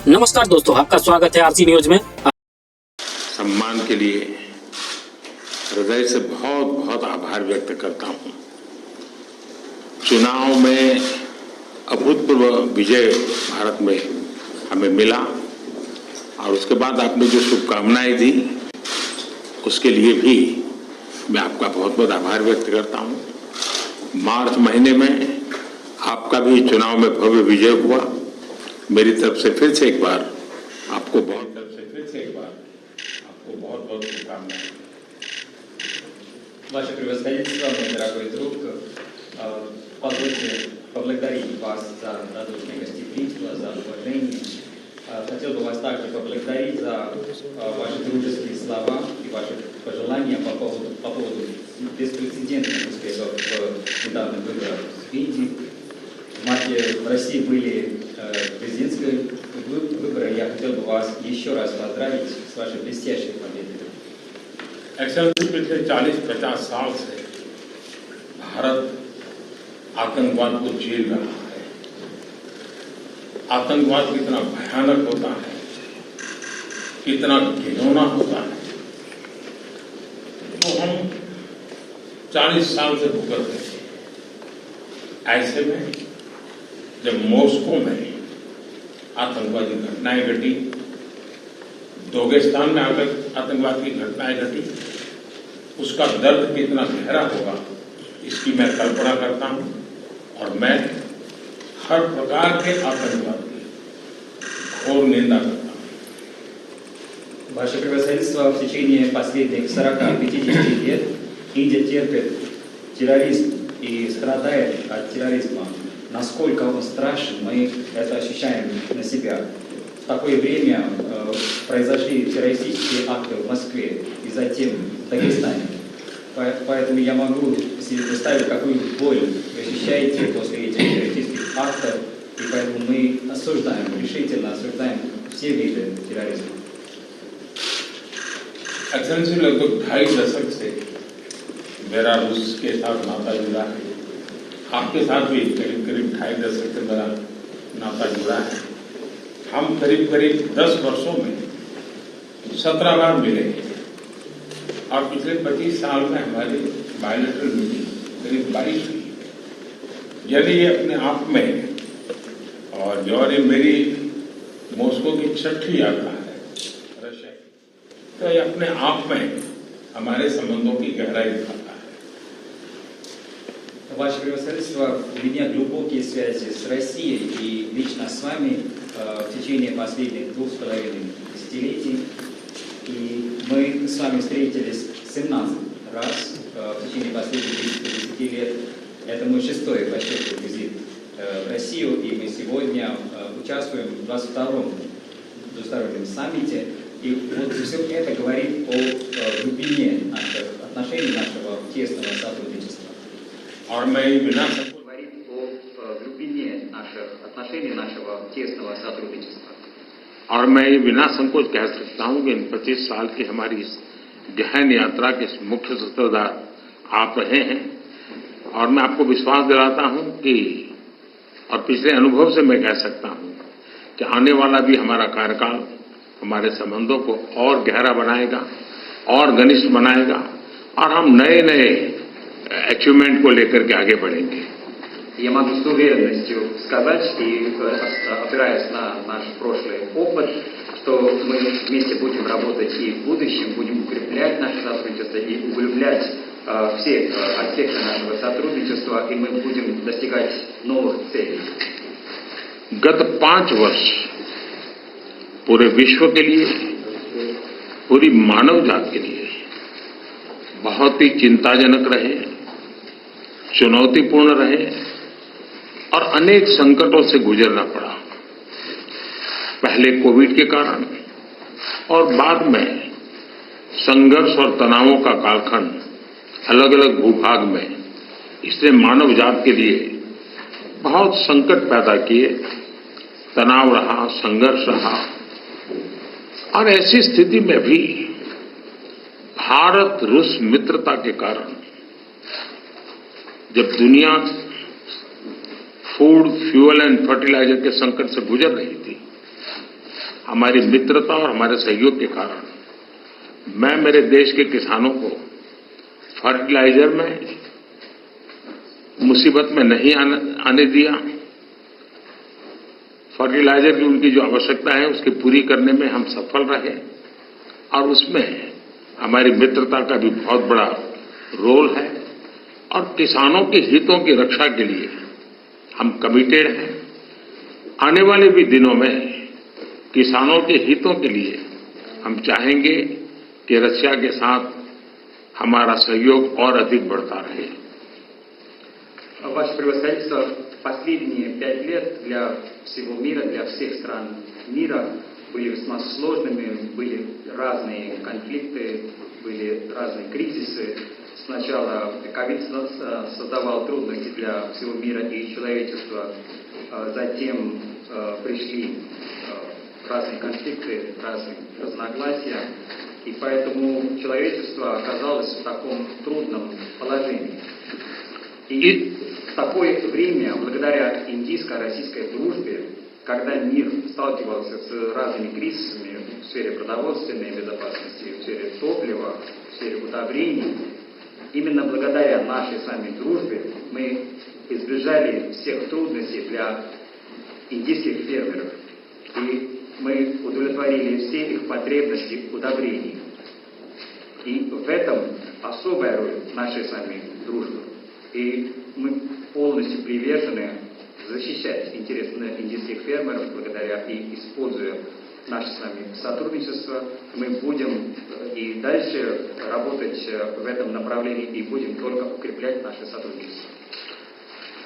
नमस्कार दोस्तों, आपका स्वागत है आरसी न्यूज में। सम्मान के लिए हृदय से बहुत बहुत आभार व्यक्त करता हूं। चुनाव में अभूतपूर्व विजय भारत में हमें मिला और उसके बाद आपने जो शुभकामनाएं दी उसके लिए भी मैं आपका बहुत बहुत आभार व्यक्त करता हूं। मार्च महीने में आपका भी चुनाव में भव्य विजय हुआ। मेरी तरफ से फिर से एक बार आपको बहुत बहुत शुभकामनाएं। Ваше превосходительство, мой дорогой друг, позвольте поблагодарить вас за радушное гостеприимство, за уважение. Хотел бы вас также поблагодарить за ваши дружеские слова и ваши пожелания по поводу беспрецедентных успехов в недавних выборах в Индии. В марте в России были президентские выборы. Я хотел бы вас еще раз поздравить с вашей блестящей победой. एक्सेलेंसी पिछले 40-50 साल से भारत आतंकवाद को झेल रहा है। आतंकवाद कितना भयानक होता है, कितना घिनौना होता है, तो हम 40 साल से भुगत रहे हैं। ऐसे में जब मॉस्को में आतंकवादी घटनाएं घटी, दागिस्तान में आतंकवाद की घटनाएं घटी, उसका दर्द कितना गहरा होगा इसकी मैं कल्पना करता हूं और मैं हर प्रकार के आतंकवाद की घोर निंदा करता हूं। Ваше превосходительство, в течение последних 40-50 лет Индия терпит терроризм и страдает от терроризма. Насколько он страшен, мы это ощущаем на себя. В такое время произошли террористические акты в Москве и затем в Дагестане. Поэтому я могу себе представить, какую боль вы ощущаете после этих террористических актов, и поэтому мы решительно осуждаем все виды терроризма. एक्सेलेंसी लगभग 2.5 दशक से मेरा रूस के साथ नाता जुड़ा है। आपके साथ भी करीब 2.5 दशक से मेरा नाता जुड़ा है। हम करीब 10 वर्षों में 17 बार मिले और पिछले 25 साल में हमारी बायलैटरल मीटिंग करीब 22 हुई। यदि ये अपने आप में और ये मेरी मॉस्को की 6ठी यात्रा है रशिया की, तो ये अपने आप में हमारे संबंधों की गहराई दिखाता है। Ваше превосходительство, у меня глубокие связи с Россией и лично с вами в течение последних 2,5 десятилетий. И мы с вами встретились 17 раз в течение последних 10 лет. Это мой 6-й по счету визит в Россию, и мы сегодня участвуем в 22-м двустороннем саммите. И вот все это говорит о глубине наших отношений, нашего тесного сотрудничества. और मैं बिना Говорит о глубине наших отношений, нашего тесного сотрудничества. और मैं ये बिना संकोच कह सकता हूं कि इन 25 साल की हमारी इस गहन यात्रा के मुख्य सूत्रधार आप रहे हैं और मैं आपको विश्वास दिलाता हूं कि और पिछले अनुभव से मैं कह सकता हूं कि आने वाला भी हमारा कार्यकाल हमारे संबंधों को और गहरा बनाएगा और घनिष्ठ बनाएगा और हम नए नए अचीवमेंट को लेकर के आगे बढ़ेंगे। Я могу с уверенностью сказать, и опираясь на наш прошлый опыт, что мы вместе будем работать и в будущем, будем укреплять наше сотрудничество и углублять все аспекты нашего сотрудничества, и мы будем достигать новых целей. गत 5 वर्ष पूरे विश्व के लिए, पूरी मानव जाति के लिए बहुत ही चिंताजनक रहे, चुनौतीपूर्ण रहे और अनेक संकटों से गुजरना पड़ा। पहले कोविड के कारण और बाद में संघर्ष और तनावों का कालखंड अलग अलग भूभाग में, इसने मानव जात के लिए बहुत संकट पैदा किए, तनाव रहा, संघर्ष रहा। और ऐसी स्थिति में भी भारत रूस मित्रता के कारण जब दुनिया फूड, फ्यूल एंड फर्टिलाइजर के संकट से गुजर रही थी, हमारी मित्रता और हमारे सहयोग के कारण मैं मेरे देश के किसानों को फर्टिलाइजर में मुसीबत में नहीं आने दिया। फर्टिलाइजर की उनकी जो आवश्यकता है उसकी पूरी करने में हम सफल रहे और उसमें हमारी मित्रता का भी बहुत बड़ा रोल है और किसानों के हितों की रक्षा के लिए हम कमिटेड हैं। आने वाले भी दिनों में किसानों के हितों के लिए हम चाहेंगे कि रशिया के साथ हमारा सहयोग और अधिक बढ़ता रहे। Ваше превосходительство, последние 5 лет для всего мира, для всех стран мира были весьма сложными, были разные конфликты, были разные кризисы. Сначала ковид создавал трудности для всего мира и человечества, затем пришли разные конфликты, разные разногласия, и поэтому человечество оказалось в таком трудном положении. И в такое время, благодаря индийско-российской дружбе, когда мир сталкивался с разными кризисами в сфере продовольственной безопасности, в сфере топлива, в сфере удобрений, именно благодаря нашей с вами дружбе мы избежали всех трудностей для индийских фермеров. И мы удовлетворили все их потребности удобрений. И в этом особая роль нашей с вами дружбы. И мы полностью привержены защищать интересы индийских фермеров, благодаря и используя наше с вами сотрудничество. Мы будем и дальше работать в этом направлении и будем только укреплять наше сотрудничество.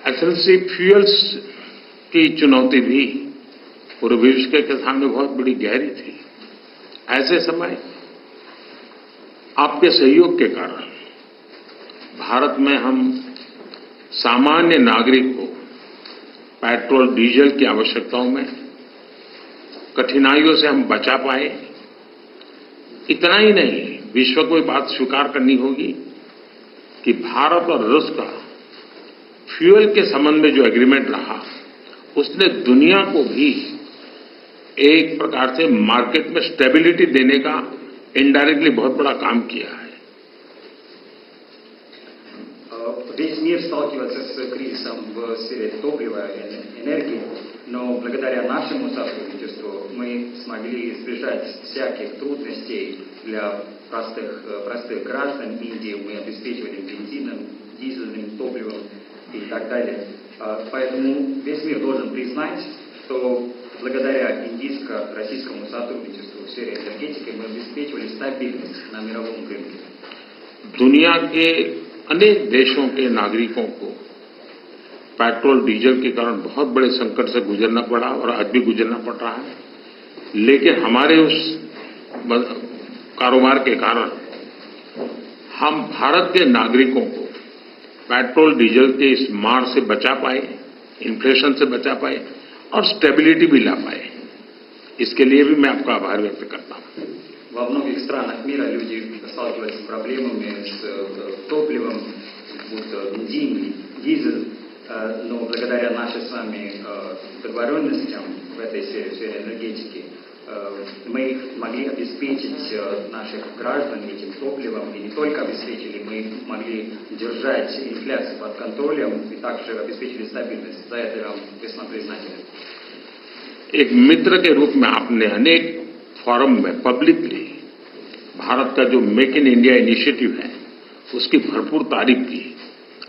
एक्सेलेंसी, फ्यूल्स की चुनौती भी पूरे विश्व के सामने बहुत बड़ी गहरी थी। ऐसे समय आपके सहयोग के कारण भारत में हम सामान्य नागरिक को पेट्रोल डीजल की आवश्यकताओं में कठिनाइयों से हम बचा पाए। इतना ही नहीं, विश्व को ये बात स्वीकार करनी होगी कि भारत और रूस का फ्यूल के संबंध में जो एग्रीमेंट रहा उसने दुनिया को भी एक प्रकार से मार्केट में स्टेबिलिटी देने का इनडायरेक्टली बहुत बड़ा काम किया है। Весь мир сталкивается с кризисом в сфере топлива и энергии, но благодаря нашему сотрудничеству мы смогли избежать всяких трудностей для простых граждан Индии. Мы обеспечивали бензином, дизельным топливом и так далее. Поэтому весь мир должен признать, что благодаря индийско-российскому сотрудничеству в сфере энергетики мы обеспечивали стабильность на мировом рынке. दुनिया के अनेक देशों के नागरिकों को पेट्रोल डीजल के कारण बहुत बड़े संकट से गुजरना पड़ा और आज भी गुजरना पड़ रहा है, लेकिन हमारे उस कारोबार के कारण हम भारत के नागरिकों को पेट्रोल डीजल के इस मार से बचा पाए, इन्फ्लेशन से बचा पाए और स्टेबिलिटी भी ला पाए। इसके लिए भी मैं आपका आभार व्यक्त करता हूं। Во многих странах мира люди сталкиваются с проблемами с топливом, будто бензин, дизель, но благодаря нашей с вами договоренностям в этой сфере энергетики мы могли обеспечить наших граждан этим топливом, и не только обеспечили, мы могли держать инфляцию под контролем и также обеспечили стабильность. За это я вам весьма признателен. एक मित्र के रूप में आपने अनेक फोरम में पब्लिकली भारत का जो मेक इन इंडिया इनिशिएटिव है उसकी भरपूर तारीफ की,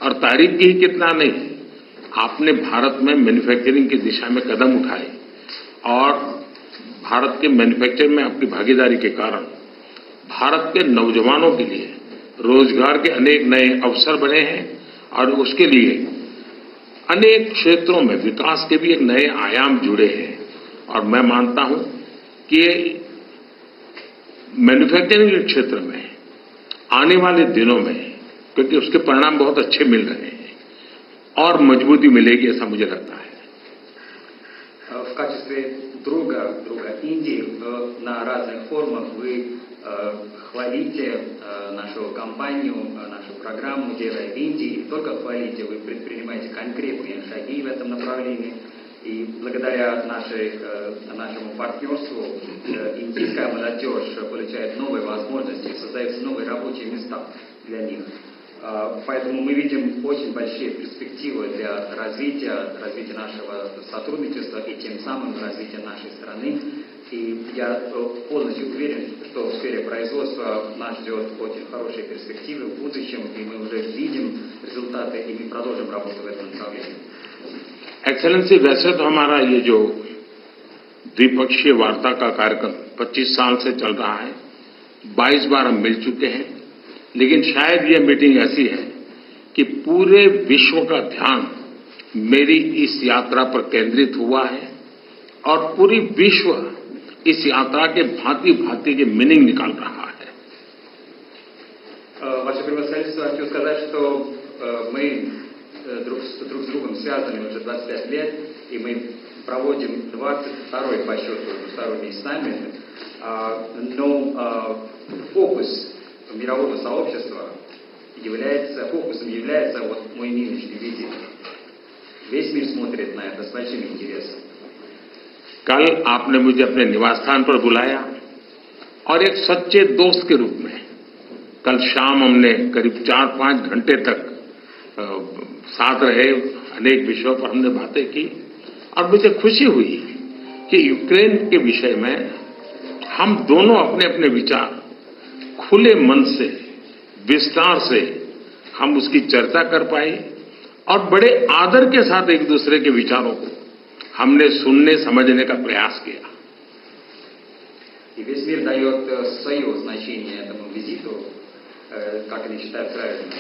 और तारीफ की ही कितना नहीं, आपने भारत में मैन्युफैक्चरिंग की दिशा में कदम उठाए और भारत के मैन्युफैक्चरिंग में आपकी भागीदारी के कारण भारत के नौजवानों के लिए रोजगार के अनेक नए अवसर बने हैं और उसके लिए अनेक क्षेत्रों में विकास के भी एक नए आयाम जुड़े हैं। और मैं मानता हूं कि मैन्युफैक्चरिंग के क्षेत्र में आने वाले दिनों में, क्योंकि उसके परिणाम बहुत अच्छे मिल रहे हैं, और मजबूती मिलेगी, ऐसा मुझे लगता है। В качестве друга Индии на разных форумах вы хвалите нашу компанию, нашу программу «Делай в Индии». Не только хвалите, вы предпринимаете конкретные шаги в этом направлении. И благодаря нашему партнерству индийская молодежь получает новые возможности, создаются новые рабочие места для них. Поэтому мы видим очень большие перспективы для развития нашего сотрудничества и тем самым развития нашей страны. И я полностью уверен, что в сфере производства нас ждет очень хорошие перспективы в будущем, и мы уже видим результаты, и мы продолжим работу в этом направлении. एक्सेलेंसी, वैसे तो हमारा ये जो द्विपक्षीय वार्ता का कार्यक्रम 25 साल से चल रहा है, 22 बार हम मिल चुके हैं, लेकिन शायद ये मीटिंग ऐसी है कि पूरे विश्व का ध्यान मेरी इस यात्रा पर केंद्रित हुआ है और पूरी विश्व इस यात्रा के भांति भांति के मीनिंग निकाल रहा है. Ваше превосходительство, хочу сказать, что мы друг с другом связаны уже 25 лет, и мы проводим 22-й по счету двусторонний саммит, но фокус мирового сообщества фокусом является вот мой нынешний визит. Весь мир смотрит на это с большим интересом. कल आपने मुझे अपने निवास स्थान पर बुलाया और एक सच्चे दोस्त के रूप में कल शाम हमने करीब 4-5 घंटे तक साथ रहे, अनेक विषयों पर हमने बातें की और मुझे खुशी हुई कि यूक्रेन के विषय में हम दोनों अपने अपने विचार खुले मन से विस्तार से हम उसकी चर्चा कर पाए और बड़े आदर के साथ एक दूसरे के विचारों को हमने सुनने समझने का प्रयास किया. И весь мир дает свое значение этому визиту, как они считают правильно.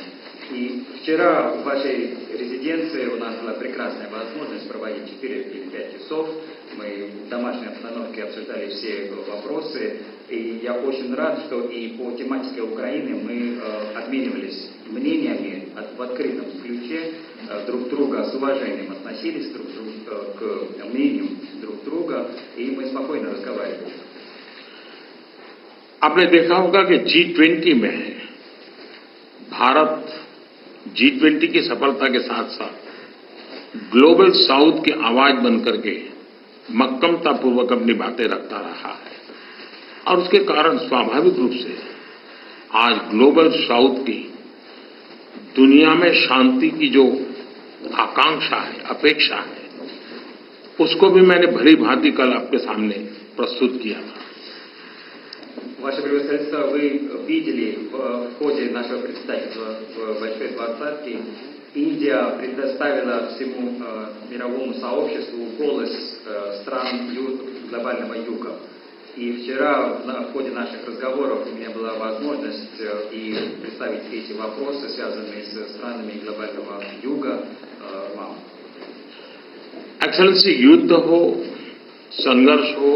И вчера в вашей резиденции у нас была прекрасная возможность проводить 4 или 5 часов. Мы в домашней обстановке обсуждали все вопросы. И я очень рад, что и по тематике Украины мы обменивались мнениями в открытом ключе, друг друга с уважением относились к мнению друг друга, и мы спокойно разговаривали. आपने देखा होगा कि G20 में भारत G20 की सफलता के साथ साथ ग्लोबल साउथ की आवाज बनकर के मक्कमतापूर्वक अपनी बातें रखता रहा है और उसके कारण स्वाभाविक रूप से आज ग्लोबल साउथ की दुनिया में शांति की जो आकांक्षा है, अपेक्षा है, उसको भी मैंने भली भांति कल आपके सामने प्रस्तुत किया था. Ваше превосходительство, вы видели в ходе нашего председательства в Большой Двадцатке, Индия предоставила всему мировому сообществу голос стран глобального юга. И вчера в ходе наших разговоров у меня была возможность и представить эти вопросы, связанные с странами глобального юга, вам. एक्सेलेंसी, युद्ध हो, संघर्ष हो,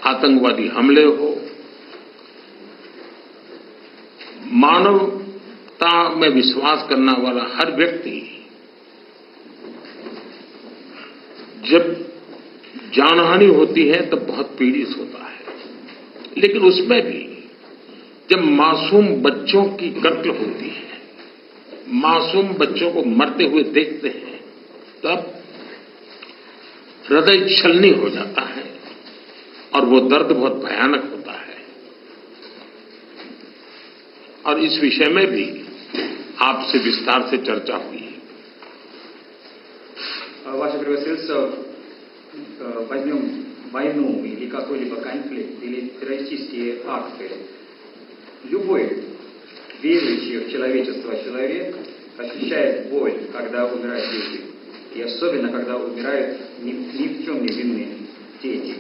आतंकवादी हमले हो, मानवता में विश्वास करने वाला हर व्यक्ति जब जानहानि होती है तो बहुत पीड़ित होता है. लेकिन उसमें भी जब मासूम बच्चों की कत्ल होती है, मासूम बच्चों को मरते हुए देखते हैं, तब हृदय छलनी हो जाता है और वो दर्द बहुत भयानक होता है. और इस विषय में भी आपसे विस्तार से चर्चा हुई. Ваше превосходительство, возьмем войну или какой-либо конфликт, или террористические акты. Любой верующий в человечество человек ощущает боль, когда умирают люди. И особенно, когда умирают ни в чем не винные дети.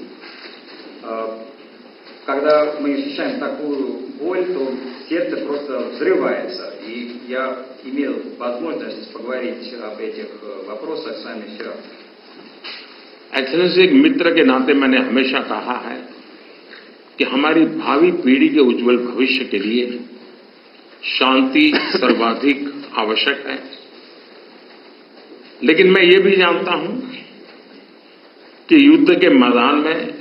Когда мы ощущаем такую боль, то сердце просто взрывается. И я имел возможность поговорить об этих вопросах с вами вчера. एक्सेलेंसी, एक मित्र के नाते मैंने हमेशा कहा है कि हमारी भावी पीढ़ी के उज्जवल भविष्य के लिए शांति सर्वाधिक आवश्यक है. लेकिन मैं ये भी जानता हूं कि युद्ध के मैदान में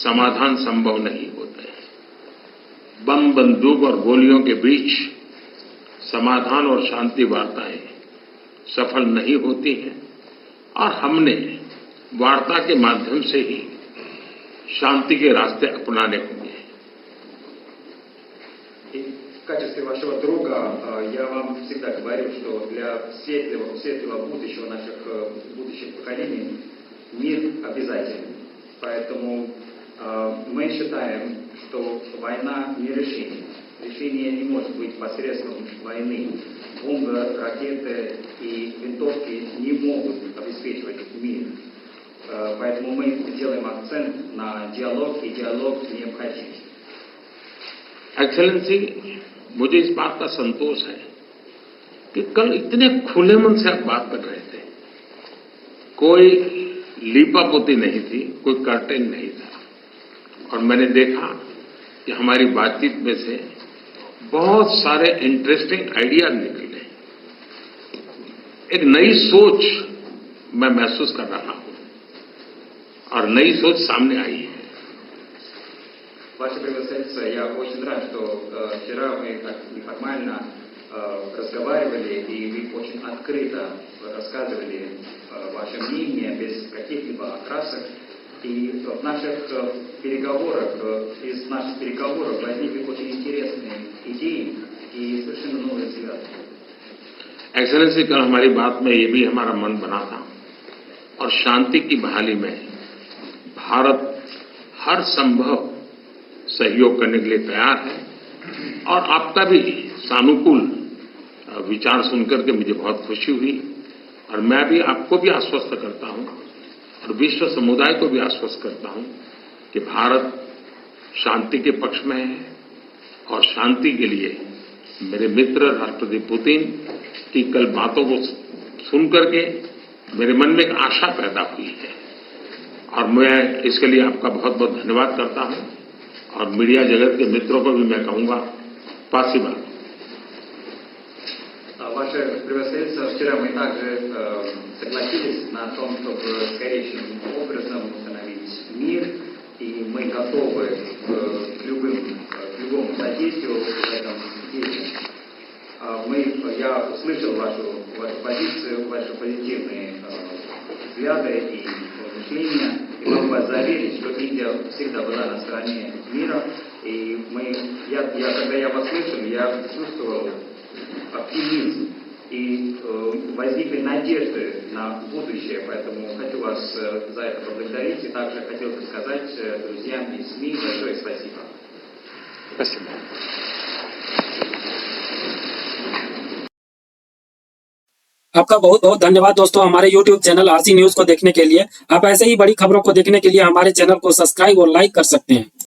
समाधान संभव नहीं होते. बम, बंदूक और गोलियों के बीच समाधान और शांति वार्ताएं सफल नहीं होती हैं. और हमने वार्ता के माध्यम से ही शांति के रास्ते अपनाने होंगे। И в качестве вашего друга я вам всегда говорю, что для светлого будущего наших будущих поколений мир обязателен. Поэтому мы считаем, что война не решение. Решение не может быть посредством войны. Бомбы, ракеты и винтовки не могут обеспечивать мир. Поэтому мы делаем акцент на диалог, и диалог необходим. एक्सेलेंसी, मुझे इस बात का संतोष है कि कल इतने खुले मन से आप बात कर रहे थे। कोई लीपापोती नहीं थी, कोई कर्टेन नहीं था, और मैंने देखा कि हमारी बातचीत में से बहुत सारे इंटरेस्टिंग आइडियाज निकले। एक नई सोच मैं महसूस कर रहा हूं और नई सोच सामने आई है। Ваше превосходительство, я очень рад, что вчера мы так неформально разговаривали, и вы очень открыто рассказывали ваше мнение без каких-либо окрасок. И в наших переговорах, из наших переговоров возникли очень интересные идеи и совершенно новые взгляды. एक्सेलेंसी, कल हमारी बात में ये भी हमारा मन बना था, और शांति की बहाली में भारत हर संभव सहयोग करने के लिए तैयार है। और आपका भी सानुकूल विचार सुनकर के मुझे बहुत खुशी हुई, और मैं भी आपको भी आश्वस्त करता हूं और विश्व समुदाय को भी आश्वस्त करता हूं कि भारत शांति के पक्ष में है, और शांति के लिए मेरे मित्र राष्ट्रपति पुतिन की कल बातों को सुनकर के मेरे मन में एक आशा पैदा हुई है, और मैं इसके लिए आपका बहुत बहुत धन्यवाद करता हूं। और मीडिया जगत के मित्रों को भी मैं कहूंगा, спасибо. Ваше превосходительство, вчера мы также согласились на том, чтобы скорейшим образом установить мир, и мы готовы к любому содействию в этом деле. Я услышал вашу позицию, ваши позитивные взгляды и мышления, и могу вас заверить, что Индия всегда была на стороне мира, и когда я вас слышал, я чувствовал оптимизм, и возникли надежды на будущее, поэтому хочу вас за это поблагодарить, и также хотел бы сказать друзьям из СМИ большое спасибо. Спасибо. आपका बहुत बहुत धन्यवाद दोस्तों, हमारे YouTube चैनल आरसी न्यूज को देखने के लिए। आप ऐसे ही बड़ी खबरों को देखने के लिए हमारे चैनल को सब्सक्राइब और लाइक कर सकते हैं।